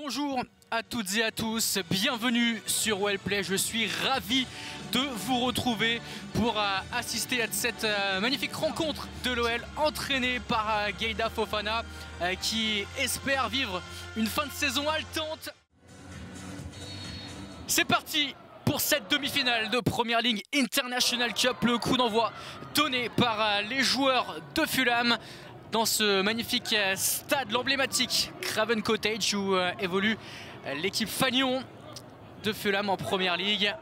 Bonjour à toutes et à tous, bienvenue sur Wellplay. Je suis ravi de vous retrouver pour assister à cette magnifique rencontre de l'OL entraînée par Gueïda Fofana qui espère vivre une fin de saison haletante. C'est parti pour cette demi-finale de Premier League International Cup. Le coup d'envoi donné par les joueurs de Fulham dans ce magnifique stade, l'emblématique Craven Cottage où évolue l'équipe Fagnon de Fulham en Premier League.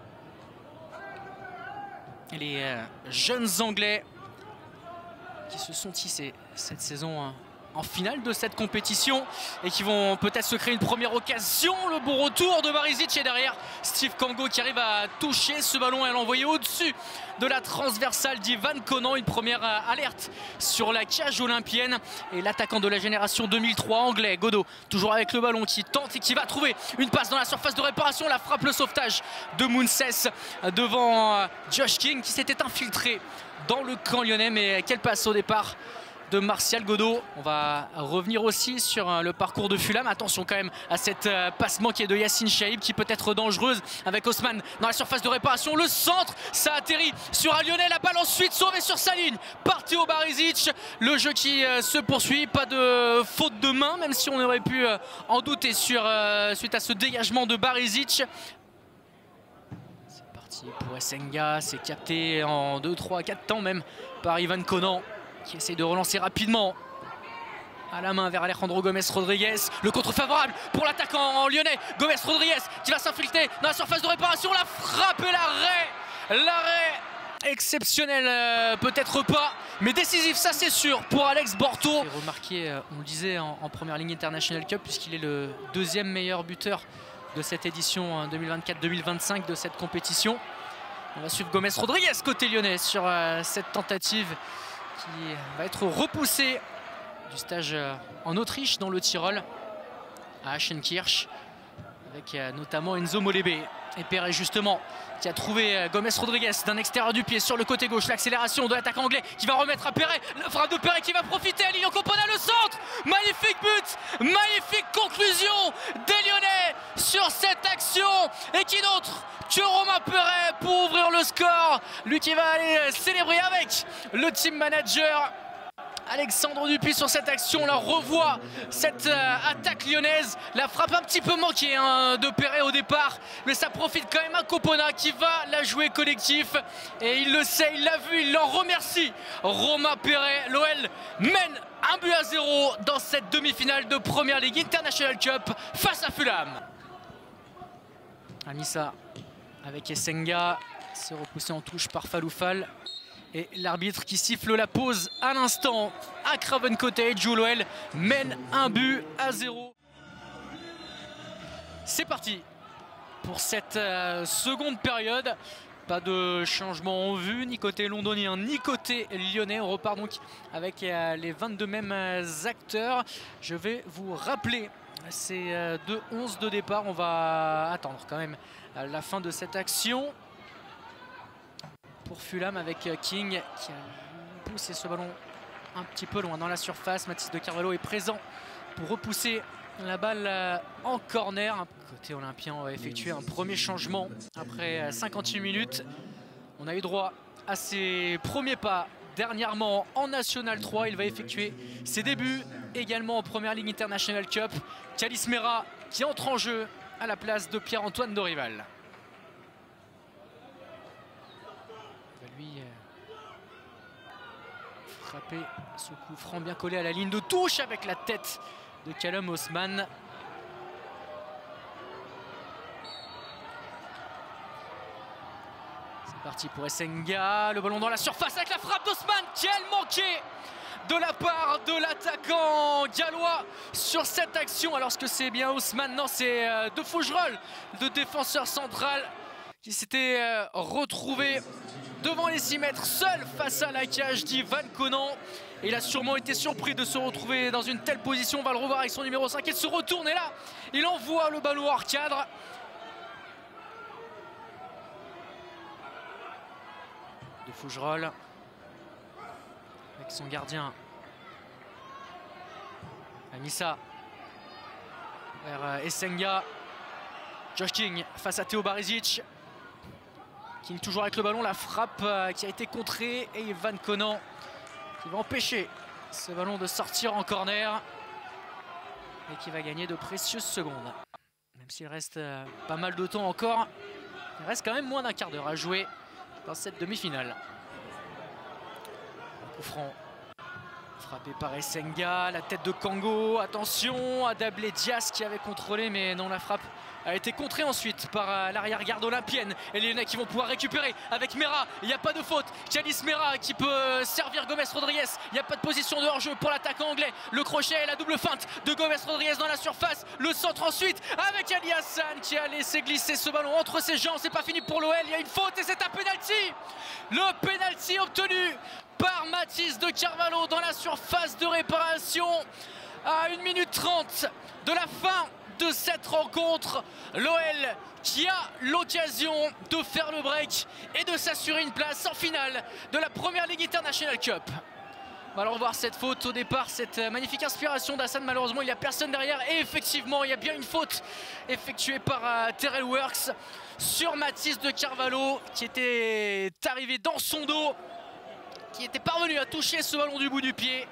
Et les jeunes Anglais qui se sont tissés cette saison en finale de cette compétition et qui vont peut-être se créer une première occasion. Le bon retour de Barisic et derrière Steve Kango qui arrive à toucher ce ballon et à l'envoyer au-dessus de la transversale d'Ivan Conan. Une première alerte sur la cage olympienne et l'attaquant de la génération 2003 anglais Godot toujours avec le ballon qui tente et qui va trouver une passe dans la surface de réparation. La frappe, le sauvetage de Mounses devant Josh King qui s'était infiltré dans le camp lyonnais. Mais quelle passe au départ de Martial Godot. On va revenir aussi sur le parcours de Fulham. Attention quand même à cette passe manquée de Yassine Chaïb qui peut être dangereuse avec Osman dans la surface de réparation. Le centre, ça atterrit sur un Lyonnais. La balle ensuite sauvée sur sa ligne par Théo Barisic. Le jeu qui se poursuit. Pas de faute de main, même si on aurait pu en douter suite à ce dégagement de Barisic. C'est parti pour Essenga. C'est capté en 2, 3, 4 temps même par Ivan Conan, qui essaie de relancer rapidement à la main vers Alejandro Gomes Rodriguez. Le contre favorable pour l'attaquant lyonnais Gomes Rodriguez qui va s'infiltrer dans la surface de réparation. La frappe et l'arrêt exceptionnel, peut-être pas, mais décisif, ça c'est sûr pour Alex Borto. Remarqué, on le disait, en Première Ligue International Cup puisqu'il est le deuxième meilleur buteur de cette édition 2024-2025 de cette compétition. On va suivre Gomes Rodriguez côté lyonnais sur cette tentative qui va être repoussé du stage en Autriche dans le Tyrol à Aschenkirch avec notamment Enzo Molébé et Perret justement qui a trouvé Gomes Rodriguez d'un extérieur du pied sur le côté gauche. L'accélération de l'attaquant anglais qui va remettre à Perret, la frappe de Perret qui va profiter à Lilian Compana, le centre, magnifique but, magnifique conclusion des Lyonnais sur cette action. Et qui d'autre que Romain Perret pour ouvrir le score, lui qui va aller célébrer avec le team manager Alexandre Dupuis sur cette action. On la revoit, cette attaque lyonnaise. La frappe un petit peu manquée de Perret au départ, mais ça profite quand même à Compana qui va la jouer collectif. Et il le sait, il l'a vu, il l'en remercie. Romain Perret, l'OL mène 1-0 dans cette demi-finale de Premier League International Cup face à Fulham. Anissa avec Essenga, c'est repoussé en touche par Faloufal. Et l'arbitre qui siffle la pause à l'instant à Craven Cottage où l'OL mène 1-0. C'est parti pour cette seconde période. Pas de changement en vue, ni côté londonien, ni côté lyonnais. On repart donc avec les 22 mêmes acteurs. Je vais vous rappeler ces deux 11 de départ. On va attendre quand même la fin de cette action pour Fulham avec King qui a poussé ce ballon un petit peu loin dans la surface. Mathis de Carvalho est présent pour repousser la balle en corner. Côté olympien, on va effectuer un premier changement après 58 minutes. On a eu droit à ses premiers pas dernièrement en National 3. Il va effectuer ses débuts également en Première Ligue International Cup. Kalis Mera qui entre en jeu à la place de Pierre-Antoine Dorival. Frapper ce coup franc bien collé à la ligne de touche avec la tête de Callum Osman. C'est parti pour Essenga, le ballon dans la surface avec la frappe d'Osman. Quel manqué de la part de l'attaquant gallois sur cette action, alors que c'est bien Osman, non c'est De Fougerolles, le défenseur central, qui s'était retrouvé devant les 6 mètres, seul face à la cage d'Ivan Conan. Et il a sûrement été surpris de se retrouver dans une telle position. On va le revoir avec son numéro 5. Il se retourne et là, il envoie le ballon hors cadre. De Fougerolles avec son gardien Anissa. vers Essenga. Josh King face à Theo Barišić. King toujours avec le ballon, la frappe qui a été contrée et Ivan Konan qui va empêcher ce ballon de sortir en corner et qui va gagner de précieuses secondes. Même s'il reste pas mal de temps encore, il reste quand même moins d'un quart d'heure à jouer dans cette demi-finale. Coup franc frappé par Essenga, la tête de Kango, attention à Dablé Diaz qui avait contrôlé mais non, la frappe a été contrée ensuite par l'arrière-garde olympienne. Et les Lyonnais qui vont pouvoir récupérer avec Mera, il n'y a pas de faute. Kalice Mera qui peut servir Gomes Rodriguez, il n'y a pas de position de hors-jeu pour l'attaquant anglais. Le crochet et la double feinte de Gomes Rodriguez dans la surface, le centre ensuite avec Ali Hassan qui a laissé glisser ce ballon entre ses jambes. C'est pas fini pour l'OL, il y a une faute et c'est un penalty. Le penalty obtenu par Mathys de Carvalho dans la surface de réparation à 1 minute 30 de la fin de cette rencontre. L'OL qui a l'occasion de faire le break et de s'assurer une place en finale de la Premier League International Cup. On va alors voir cette faute au départ, cette magnifique inspiration d'Hassan. Malheureusement, il n'y a personne derrière et effectivement, il y a bien une faute effectuée par Terrell Works sur Mathys de Carvalho qui était arrivé dans son dos, qui était parvenu à toucher ce ballon du bout du pied.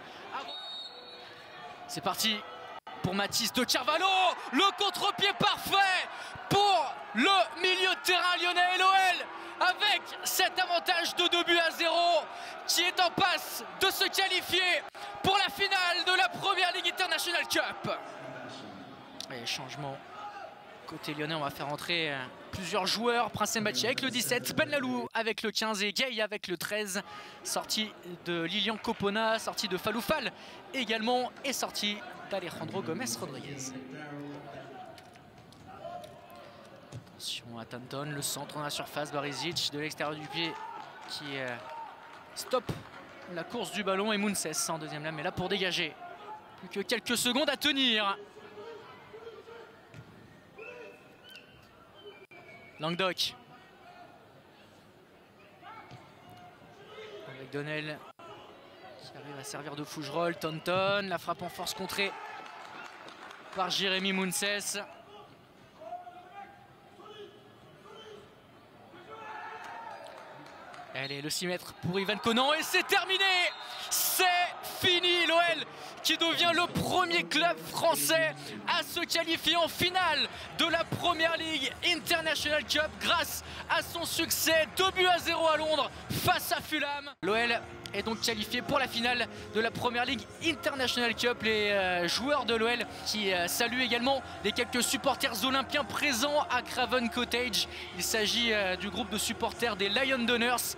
C'est parti pour Mathys de Carvalho, le contre-pied parfait pour le milieu de terrain lyonnais et l'OL avec cet avantage de 2-0 qui est en passe de se qualifier pour la finale de la Premier League International Cup. Et changement côté lyonnais, on va faire entrer plusieurs joueurs. Prince Mbachi avec le 17, Ben Lalou avec le 15 et Gay avec le 13. Sortie de Lilian Copona, sortie de Faloufal également et sortie d'Alejandro Gomes Rodriguez. Attention à Tanton, le centre dans la surface, Barišić de l'extérieur du pied qui stoppe la course du ballon et Mounses en deuxième lame, mais là pour dégager. Plus que quelques secondes à tenir. Languedoc avec Donnel qui arrive à servir de Fougerolles. Tanton, la frappe en force contrée par Jérémy Mounses. Allez, le 6 mètres pour Ivan Konan et c'est terminé. C'est fini. L'OL qui devient le premier club français à se qualifier en finale de la Premier League International Cup grâce à son succès 2-0 à Londres face à Fulham. L'OL est donc qualifié pour la finale de la Premier League International Cup. Les joueurs de l'OL qui saluent également les quelques supporters olympiens présents à Craven Cottage. Il s'agit du groupe de supporters des Lyon Donners.